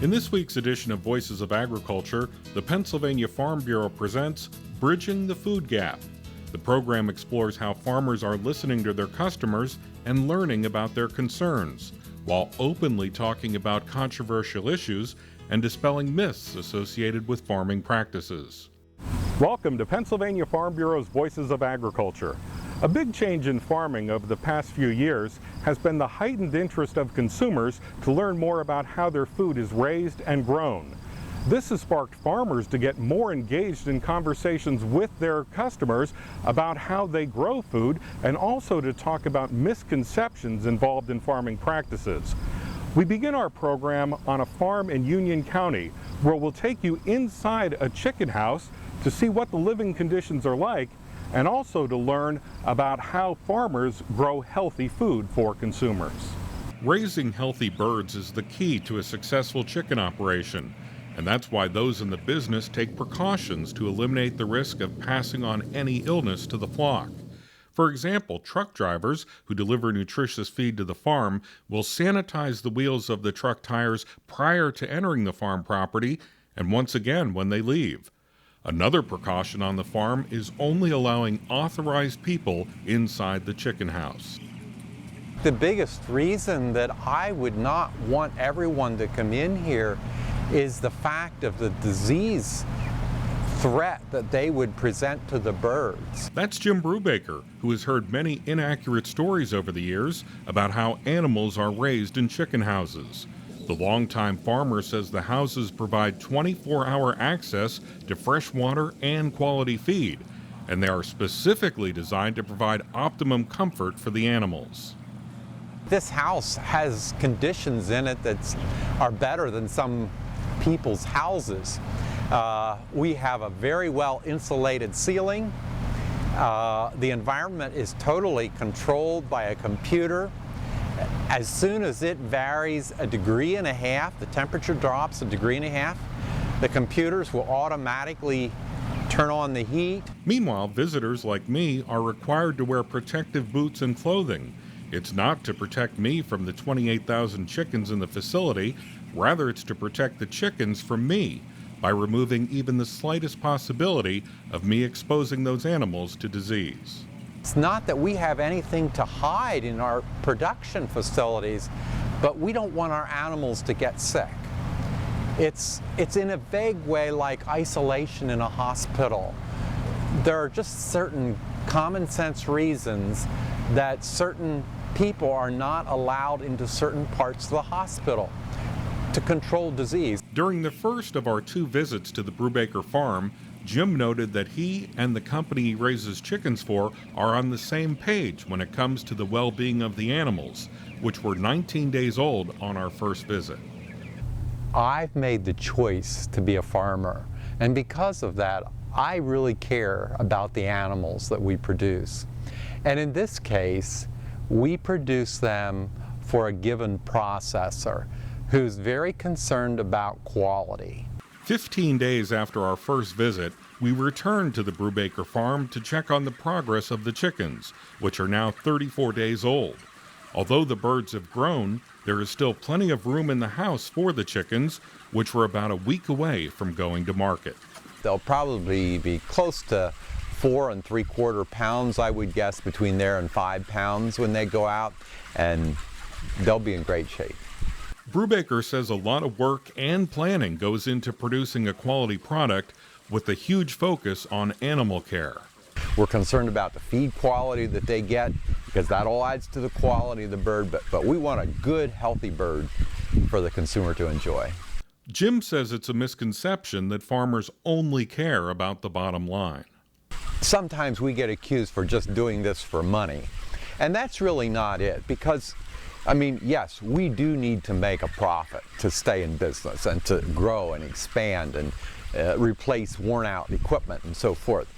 In this week's edition of Voices of Agriculture, the Pennsylvania Farm Bureau presents Bridging the Food Gap. The program explores how farmers are listening to their customers and learning about their concerns, while openly talking about controversial issues and dispelling myths associated with farming practices. Welcome to Pennsylvania Farm Bureau's Voices of Agriculture. A big change in farming over the past few years has been the heightened interest of consumers to learn more about how their food is raised and grown. This has sparked farmers to get more engaged in conversations with their customers about how they grow food, and also to talk about misconceptions involved in farming practices. We begin our program on a farm in Union County, where we'll take you inside a chicken house to see what the living conditions are like, and also to learn about how farmers grow healthy food for consumers. Raising healthy birds is the key to a successful chicken operation, and that's why those in the business take precautions to eliminate the risk of passing on any illness to the flock. For example, truck drivers who deliver nutritious feed to the farm will sanitize the wheels of the truck tires prior to entering the farm property and once again when they leave. Another precaution on the farm is only allowing authorized people inside the chicken house. The biggest reason that I would not want everyone to come in here is the fact of the disease threat that they would present to the birds. That's Jim Brubaker, who has heard many inaccurate stories over the years about how animals are raised in chicken houses. The longtime farmer says the houses provide 24-hour access to fresh water and quality feed, and they are specifically designed to provide optimum comfort for the animals. This house has conditions in it that are better than some people's houses. We have a very well insulated ceiling. The environment is totally controlled by a computer. As soon as it varies a degree and a half, the temperature drops a degree and a half, the computers will automatically turn on the heat. Meanwhile, visitors like me are required to wear protective boots and clothing. It's not to protect me from the 28,000 chickens in the facility, rather it's to protect the chickens from me by removing even the slightest possibility of me exposing those animals to disease. It's not that we have anything to hide in our production facilities, but we don't want our animals to get sick. It's in a vague way like isolation in a hospital. There are just certain common sense reasons that certain people are not allowed into certain parts of the hospital to control disease. During the first of our 2 visits to the Brubaker farm, Jim noted that he and the company he raises chickens for are on the same page when it comes to the well-being of the animals, which were 19 days old on our first visit. I've made the choice to be a farmer, and because of that, I really care about the animals that we produce. And in this case, we produce them for a given processor who's very concerned about quality. 15 days after our first visit, we returned to the Brubaker farm to check on the progress of the chickens, which are now 34 days old. Although the birds have grown, there is still plenty of room in the house for the chickens, which were about a week away from going to market. They'll probably be close to 4 3/4 pounds, I would guess, between there and 5 pounds when they go out, and they'll be in great shape. Brubaker says a lot of work and planning goes into producing a quality product with a huge focus on animal care. We're concerned about the feed quality that they get, because that all adds to the quality of the bird, but we want a good, healthy bird for the consumer to enjoy. Jim says it's a misconception that farmers only care about the bottom line. Sometimes we get accused for just doing this for money, and that's really not it, because I mean, yes, we do need to make a profit to stay in business and to grow and expand and replace worn out equipment and so forth.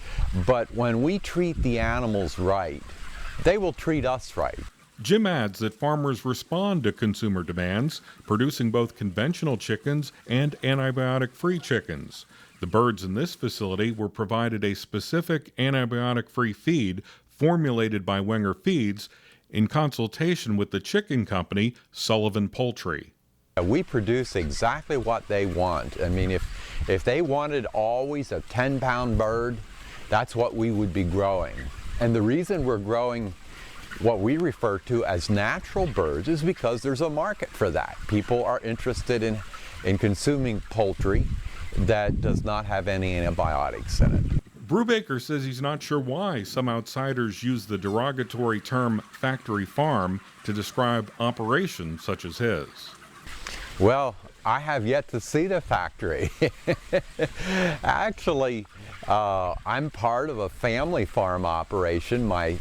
But when we treat the animals right, they will treat us right. Jim adds that farmers respond to consumer demands, producing both conventional chickens and antibiotic-free chickens. The birds in this facility were provided a specific antibiotic-free feed formulated by Wenger Feeds in consultation with the chicken company Sullivan Poultry. We produce exactly what they want. I mean, if they wanted always a 10-pound bird, that's what we would be growing. And the reason we're growing what we refer to as natural birds is because there's a market for that. People are interested in consuming poultry that does not have any antibiotics in it. Brubaker says he's not sure why some outsiders use the derogatory term factory farm to describe operations such as his. Well, I have yet to see the factory. Actually, I'm part of a family farm operation. My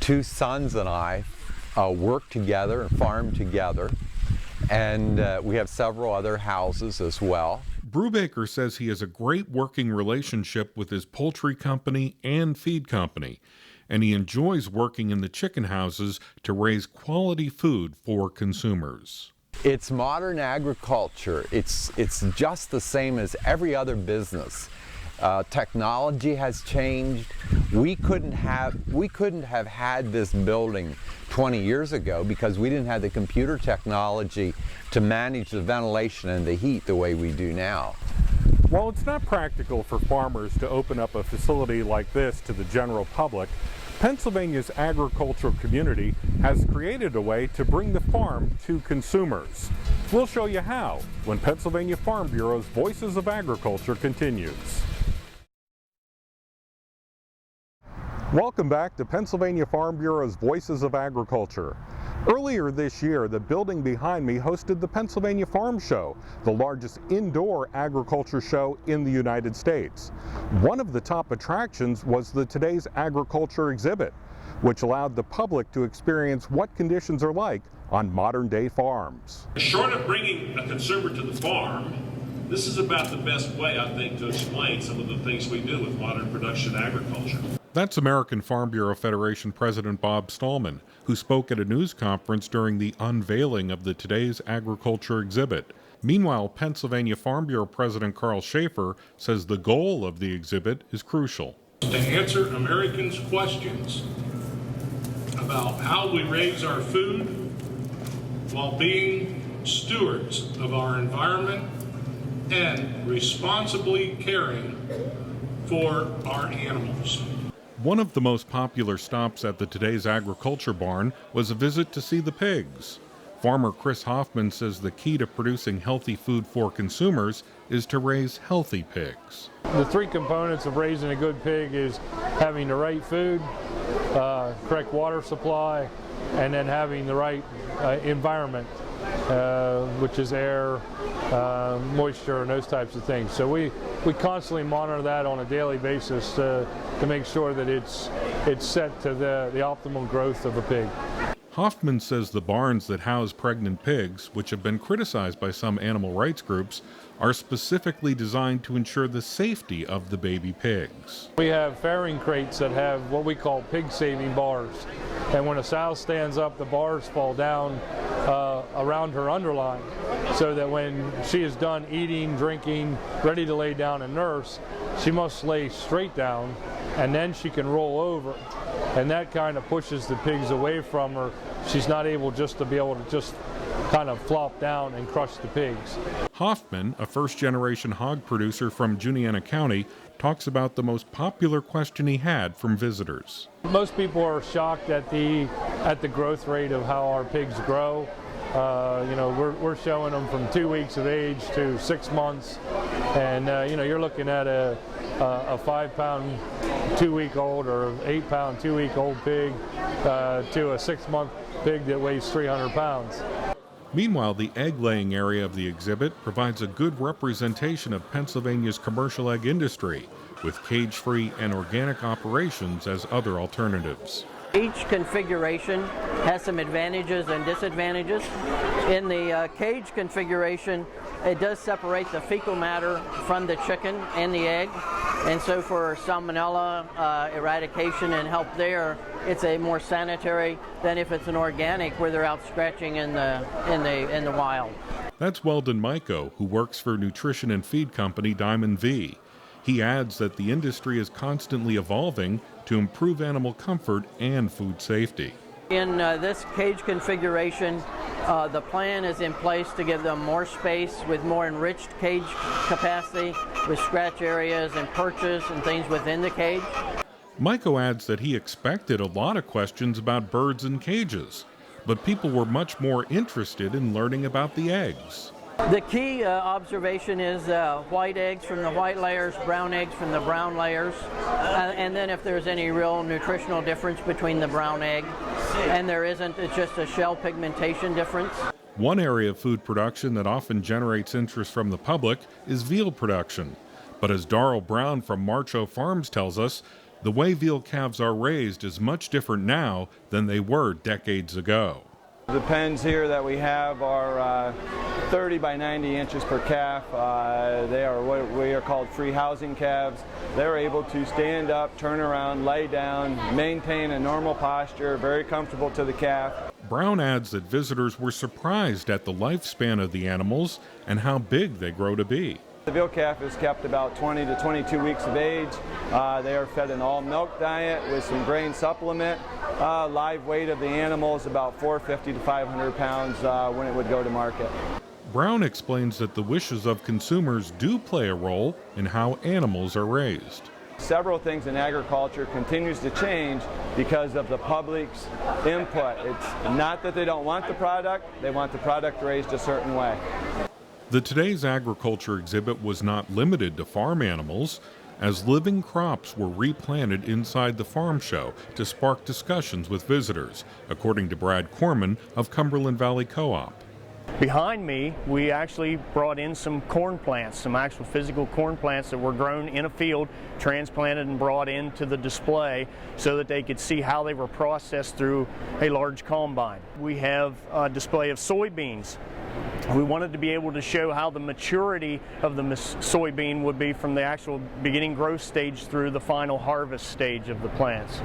two sons and I work together and farm together, and we have several other houses as well. Brubaker says he has a great working relationship with his poultry company and feed company, and he enjoys working in the chicken houses to raise quality food for consumers. It's modern agriculture. It's just the same as every other business. Technology has changed. We couldn't have had this building 20 years ago because we didn't have the computer technology to manage the ventilation and the heat the way we do now. While it's not practical for farmers to open up a facility like this to the general public, Pennsylvania's agricultural community has created a way to bring the farm to consumers. We'll show you how when Pennsylvania Farm Bureau's Voices of Agriculture continues. Welcome back to Pennsylvania Farm Bureau's Voices of Agriculture. Earlier this year, the building behind me hosted the Pennsylvania Farm Show, the largest indoor agriculture show in the United States. One of the top attractions was the Today's Agriculture exhibit, which allowed the public to experience what conditions are like on modern-day farms. Short of bringing a consumer to the farm, this is about the best way, I think, to explain some of the things we do with modern production agriculture. That's American Farm Bureau Federation President Bob Stallman, who spoke at a news conference during the unveiling of the Today's Agriculture exhibit. Meanwhile, Pennsylvania Farm Bureau President Carl Schaefer says the goal of the exhibit is crucial. To answer Americans' questions about how we raise our food while being stewards of our environment and responsibly caring for our animals. One of the most popular stops at the Today's Agriculture barn was a visit to see the pigs. Farmer Chris Hoffman says the key to producing healthy food for consumers is to raise healthy pigs. The three components of raising a good pig is having the right food, correct water supply, and then having the right environment, which is air, moisture, and those types of things. So we constantly monitor that on a daily basis to make sure that it's set to the optimal growth of a pig. Hoffman says the barns that house pregnant pigs, which have been criticized by some animal rights groups, are specifically designed to ensure the safety of the baby pigs. We have farrowing crates that have what we call pig-saving bars. And when a sow stands up, the bars fall down around her underline, so that when she is done eating, drinking, ready to lay down and nurse, she must lay straight down, and then she can roll over. And that kind of pushes the pigs away from her. She's not able just to be able to just kind of flop down and crush the pigs. Hoffman, a first-generation hog producer from Juniata County, talks about the most popular question he had from visitors. Most people are shocked at the growth rate of how our pigs grow. We're showing them from 2 weeks of age to 6 months, and you're looking at a 5-pound 2-week-old or 8-pound 2-week-old pig to a 6-month pig that weighs 300 pounds. Meanwhile, the egg-laying area of the exhibit provides a good representation of Pennsylvania's commercial egg industry, with cage-free and organic operations as other alternatives. Each configuration has some advantages and disadvantages. In the cage configuration, it does separate the fecal matter from the chicken and the egg, and so for salmonella eradication and help there, it's a more sanitary than if it's an organic where they're out scratching in the wild. That's Weldon Myko, who works for nutrition and feed company Diamond V. He adds that the industry is constantly evolving to improve animal comfort and food safety. In this cage configuration, the plan is in place to give them more space with more enriched cage capacity, with scratch areas and perches and things within the cage. Maiko adds that he expected a lot of questions about birds in cages, but people were much more interested in learning about the eggs. The key observation is white eggs from the white layers, brown eggs from the brown layers, and then if there's any real nutritional difference between the brown egg, and there isn't, it's just a shell pigmentation difference. One area of food production that often generates interest from the public is veal production. But as Darrell Brown from Marcho Farms tells us, the way veal calves are raised is much different now than they were decades ago. The pens here that we have are 30 by 90 inches per calf. They are what we are called free housing calves. They're able to stand up, turn around, lay down, maintain a normal posture, very comfortable to the calf. Brown adds that visitors were surprised at the lifespan of the animals and how big they grow to be. The veal calf is kept about 20 to 22 weeks of age. They are fed an all-milk diet with some grain supplement. Live weight of the animal is about 450 to 500 pounds when it would go to market. Brown explains that the wishes of consumers do play a role in how animals are raised. Several things in agriculture continues to change because of the public's input. It's not that they don't want the product, they want the product raised a certain way. The Today's Agriculture exhibit was not limited to farm animals, as living crops were replanted inside the farm show to spark discussions with visitors, according to Brad Corman of Cumberland Valley Co-op. Behind me, we actually brought in some corn plants, some actual physical corn plants that were grown in a field, transplanted and brought into the display so that they could see how they were processed through a large combine. We have a display of soybeans. We wanted to be able to show how the maturity of the soybean would be from the actual beginning growth stage through the final harvest stage of the plants.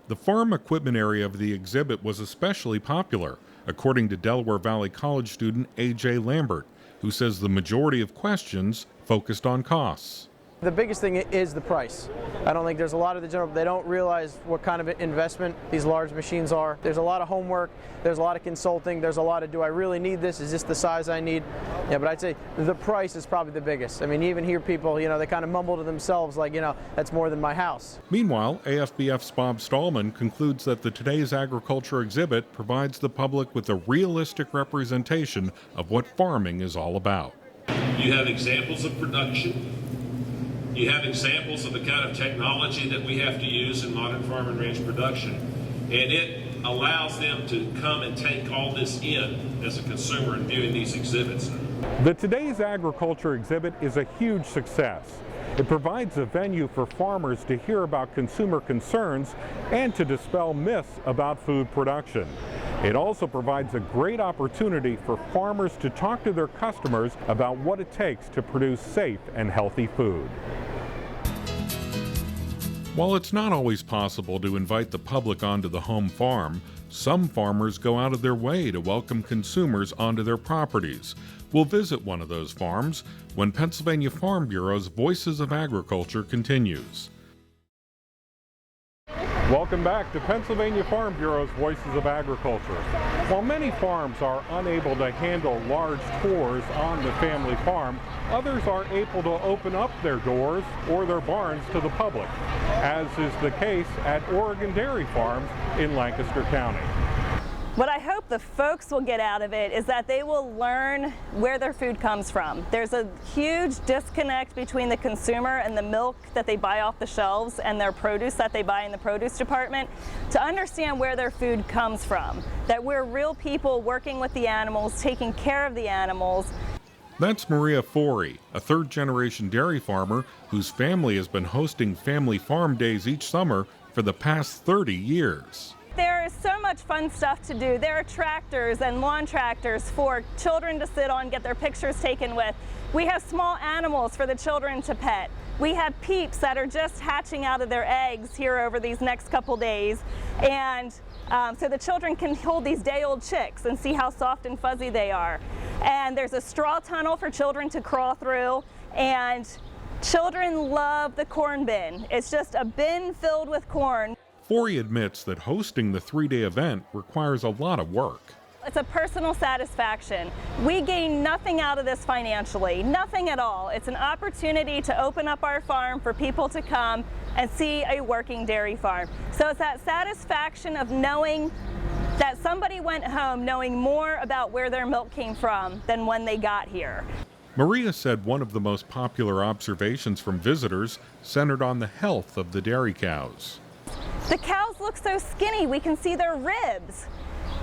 The farm equipment area of the exhibit was especially popular, according to Delaware Valley College student A.J. Lambert, who says the majority of questions focused on costs. The biggest thing is the price. I don't think there's a lot of the general, they don't realize what kind of investment these large machines are. There's a lot of homework, there's a lot of consulting, there's a lot of, do I really need this? Is this the size I need? Yeah, but I'd say the price is probably the biggest. I mean, you even hear people, they kind of mumble to themselves like, that's more than my house. Meanwhile, AFBF's Bob Stallman concludes that the Today's Agriculture exhibit provides the public with a realistic representation of what farming is all about. You have examples of production. You have examples of the kind of technology that we have to use in modern farm and ranch production. And it allows them to come and take all this in as a consumer in viewing these exhibits. The Today's Agriculture exhibit is a huge success. It provides a venue for farmers to hear about consumer concerns and to dispel myths about food production. It also provides a great opportunity for farmers to talk to their customers about what it takes to produce safe and healthy food. While it's not always possible to invite the public onto the home farm, some farmers go out of their way to welcome consumers onto their properties. We'll visit one of those farms when Pennsylvania Farm Bureau's Voices of Agriculture continues. Welcome back to Pennsylvania Farm Bureau's Voices of Agriculture. While many farms are unable to handle large tours on the family farm, others are able to open up their doors or their barns to the public, as is the case at Oregon Dairy Farms in Lancaster County. What I hope the folks will get out of it is that they will learn where their food comes from. There's a huge disconnect between the consumer and the milk that they buy off the shelves and their produce that they buy in the produce department. To understand where their food comes from, that we're real people working with the animals, taking care of the animals. That's Maria Forey, a third-generation dairy farmer whose family has been hosting family farm days each summer for the past 30 years. There is so much fun stuff to do. There are tractors and lawn tractors for children to sit on, get their pictures taken with. We have small animals for the children to pet. We have peeps that are just hatching out of their eggs here over these next couple days. And so the children can hold these day-old chicks and see how soft and fuzzy they are. And there's a straw tunnel for children to crawl through. And children love the corn bin. It's just a bin filled with corn. Forey admits that hosting the 3-day event requires a lot of work. It's a personal satisfaction. We gain nothing out of this financially, nothing at all. It's an opportunity to open up our farm for people to come and see a working dairy farm. So it's that satisfaction of knowing that somebody went home knowing more about where their milk came from than when they got here. Maria said one of the most popular observations from visitors centered on the health of the dairy cows. The cows look so skinny, we can see their ribs.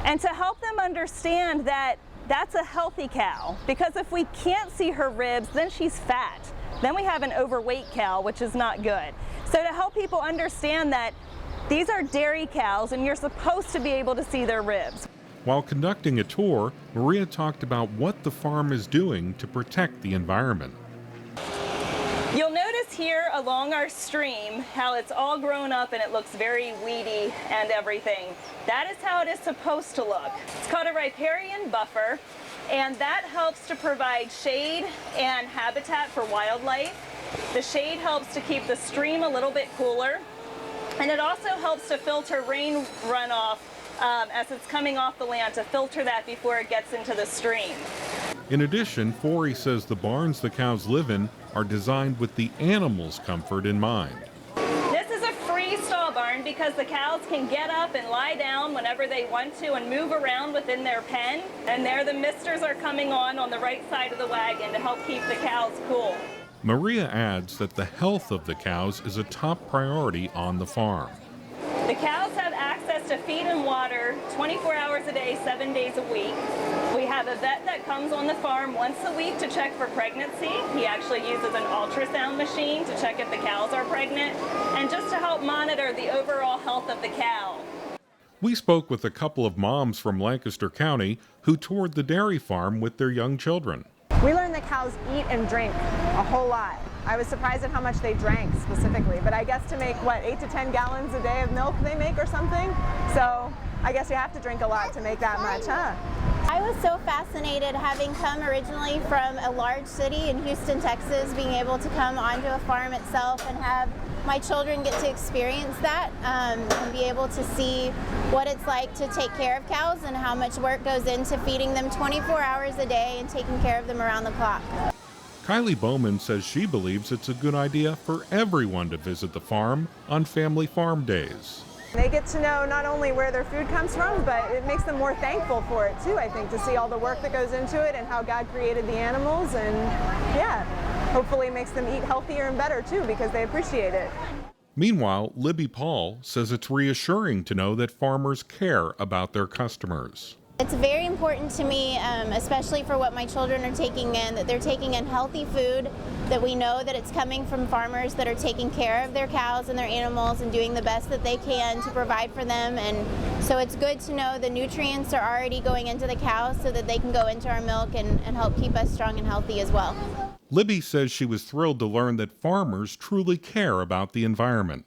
And to help them understand that that's a healthy cow, because if we can't see her ribs, then she's fat. Then we have an overweight cow, which is not good. So to help people understand that these are dairy cows and you're supposed to be able to see their ribs. While conducting a tour, Maria talked about what the farm is doing to protect the environment. You'll notice here along our stream how it's all grown up and it looks very weedy and everything. That is how it is supposed to look. It's called a riparian buffer, and that helps to provide shade and habitat for wildlife. The shade helps to keep the stream a little bit cooler, and it also helps to filter rain runoff as it's coming off the land, to filter that before it gets into the stream. In addition, Forey says the barns the cows live in are designed with the animals' comfort in mind. This is a free stall barn because the cows can get up and lie down whenever they want to and move around within their pen. And there the misters are coming on the right side of the wagon to help keep the cows cool. Maria adds that the health of the cows is a top priority on the farm. The cows have access to feed and water 24 hours a day, 7 days a week. We have a vet that comes on the farm once a week to check for pregnancy. He actually uses an ultrasound machine to check if the cows are pregnant and just to help monitor the overall health of the cow. We spoke with a couple of moms from Lancaster County who toured the dairy farm with their young children. We learned that cows eat and drink a whole lot. I was surprised at how much they drank specifically, but I guess to make, 8 to 10 gallons a day of milk they make or something? So I guess you have to drink a lot to make that much, huh? I was so fascinated, having come originally from a large city in Houston, Texas, being able to come onto a farm itself and have my children get to experience that and be able to see what it's like to take care of cows and how much work goes into feeding them 24 hours a day and taking care of them around the clock. Kylie Bowman says she believes it's a good idea for everyone to visit the farm on family farm days. They get to know not only where their food comes from, but it makes them more thankful for it too, I think, to see all the work that goes into it and how God created the animals, and yeah, hopefully it makes them eat healthier and better too because they appreciate it. Meanwhile, Libby Paul says it's reassuring to know that farmers care about their customers. It's very important to me, especially for what my children are taking in, that they're taking in healthy food, that we know that it's coming from farmers that are taking care of their cows and their animals and doing the best that they can to provide for them. And so it's good to know the nutrients are already going into the cows so that they can go into our milk and help keep us strong and healthy as well. Libby says she was thrilled to learn that farmers truly care about the environment.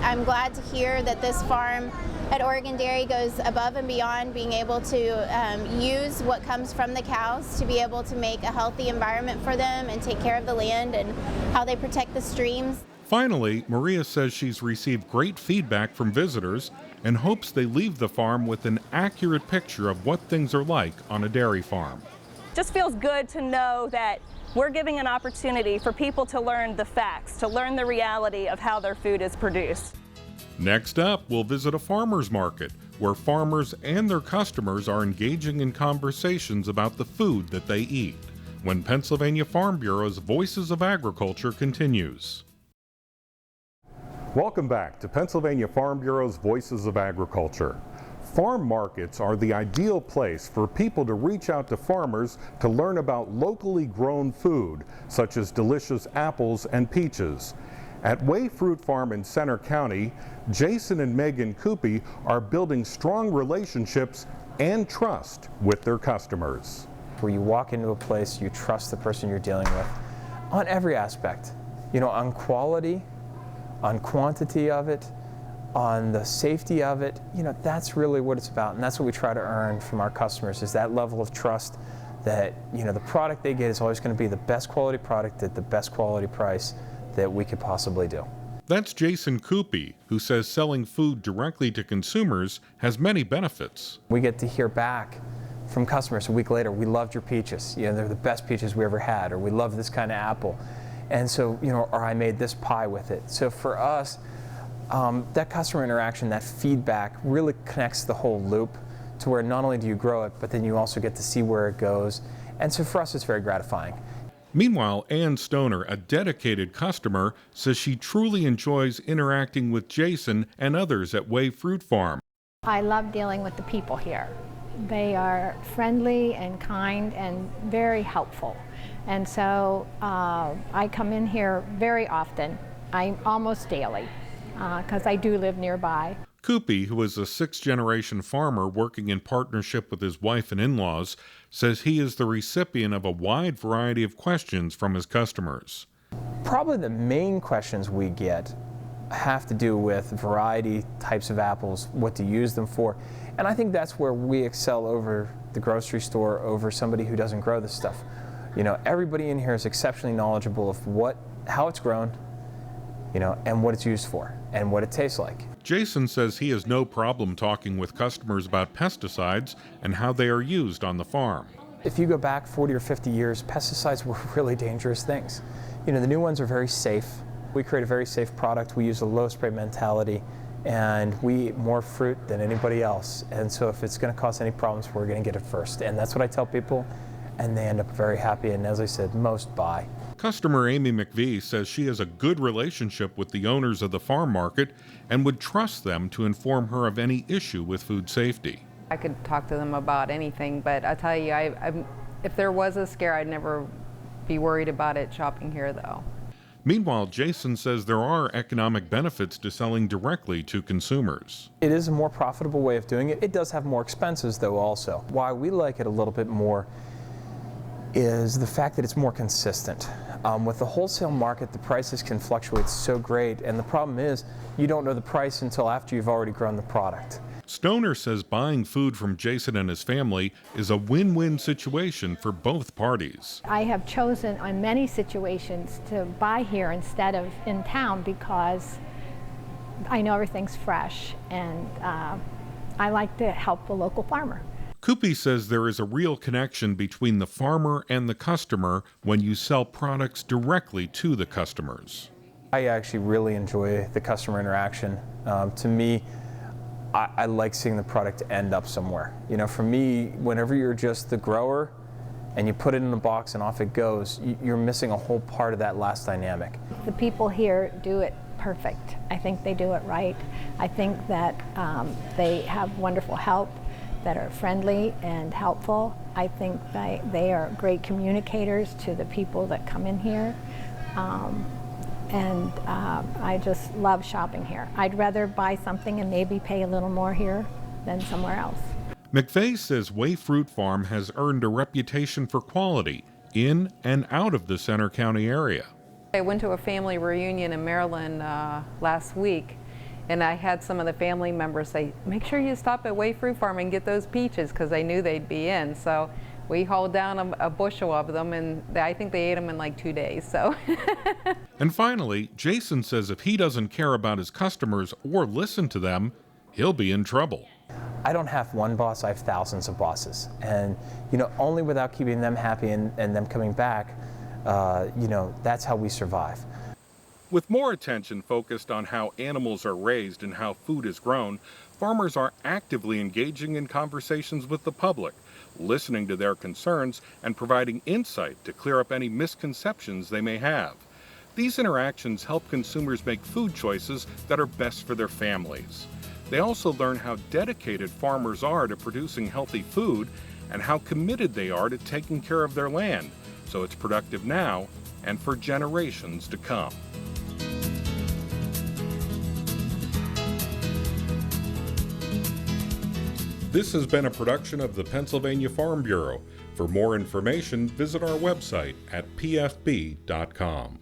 I'm glad to hear that this farm at Oregon Dairy goes above and beyond being able to use what comes from the cows to be able to make a healthy environment for them and take care of the land and how they protect the streams. Finally, Maria says she's received great feedback from visitors and hopes they leave the farm with an accurate picture of what things are like on a dairy farm. Just feels good to know that we're giving an opportunity for people to learn the facts, to learn the reality of how their food is produced. Next up, we'll visit a farmer's market where farmers and their customers are engaging in conversations about the food that they eat, when Pennsylvania Farm Bureau's Voices of Agriculture continues. Welcome back to Pennsylvania Farm Bureau's Voices of Agriculture. Farm markets are the ideal place for people to reach out to farmers to learn about locally grown food, such as delicious apples and peaches. At Way Fruit Farm in Center County, Jason and Megan Coopy are building strong relationships and trust with their customers. Where you walk into a place, you trust the person you're dealing with on every aspect, on quality, on quantity of it, on the safety of it. That's really what it's about, and that's what we try to earn from our customers, is that level of trust that the product they get is always going to be the best quality product at the best quality price that we could possibly do. That's Jason Coopy, who says selling food directly to consumers has many benefits. We get to hear back from customers a week later, we loved your peaches. You know, they're the best peaches we ever had, or we love this kind of apple. And so, you know, or I made this pie with it. So for us, that customer interaction, that feedback really connects the whole loop to where not only do you grow it, but then you also get to see where it goes. And so for us, it's very gratifying. Meanwhile, Ann Stoner, a dedicated customer, says she truly enjoys interacting with Jason and others at Way Fruit Farm. I love dealing with the people here. They are friendly and kind and very helpful. And so I come in here very often, almost daily, because I do live nearby. Coopy, who is a sixth-generation farmer working in partnership with his wife and in-laws, says he is the recipient of a wide variety of questions from his customers. Probably the main questions we get have to do with variety, types of apples, what to use them for. And I think that's where we excel over the grocery store, over somebody who doesn't grow this stuff. You know, everybody in here is exceptionally knowledgeable of how it's grown, you know, and what it's used for, and what it tastes like. Jason says he has no problem talking with customers about pesticides and how they are used on the farm. If you go back 40 or 50 years, pesticides were really dangerous things. You know, the new ones are very safe. We create a very safe product. We use a low spray mentality, and we eat more fruit than anybody else. And so if it's going to cause any problems, we're going to get it first. And that's what I tell people, and they end up very happy. And as I said, most buy. Customer Amy McVie says she has a good relationship with the owners of the farm market and would trust them to inform her of any issue with food safety. I could talk to them about anything, but I tell you, if there was a scare, I'd never be worried about it shopping here, though. Meanwhile, Jason says there are economic benefits to selling directly to consumers. It is a more profitable way of doing it. It does have more expenses, though, also. Why we like it a little bit more is the fact that it's more consistent. With the wholesale market, the prices can fluctuate so great, and the problem is you don't know the price until after you've already grown the product. Stoner says buying food from Jason and his family is a win-win situation for both parties. I have chosen on many situations to buy here instead of in town because I know everything's fresh, and I like to help the local farmer. Coopy says there is a real connection between the farmer and the customer when you sell products directly to the customers. I actually really enjoy the customer interaction. To me, I like seeing the product end up somewhere. You know, for me, whenever you're just the grower and you put it in a box and off it goes, you're missing a whole part of that last dynamic. The people here do it perfect. I think they do it right. I think that they have wonderful help, that are friendly and helpful. I think they are great communicators to the people that come in here. And I just love shopping here. I'd rather buy something and maybe pay a little more here than somewhere else. McVeigh says Way Fruit Farm has earned a reputation for quality in and out of the Center County area. I went to a family reunion in Maryland last week, and I had some of the family members say, make sure you stop at Way Fruit Farm and get those peaches, because they knew they'd be in. So we hauled down a bushel of them, and I think they ate them in like 2 days. So. And finally, Jason says if he doesn't care about his customers or listen to them, he'll be in trouble. I don't have one boss, I have thousands of bosses. And, you know, only without keeping them happy and them coming back, you know, that's how we survive. With more attention focused on how animals are raised and how food is grown, farmers are actively engaging in conversations with the public, listening to their concerns and providing insight to clear up any misconceptions they may have. These interactions help consumers make food choices that are best for their families. They also learn how dedicated farmers are to producing healthy food and how committed they are to taking care of their land, so it's productive now and for generations to come. This has been a production of the Pennsylvania Farm Bureau. For more information, visit our website at pfb.com.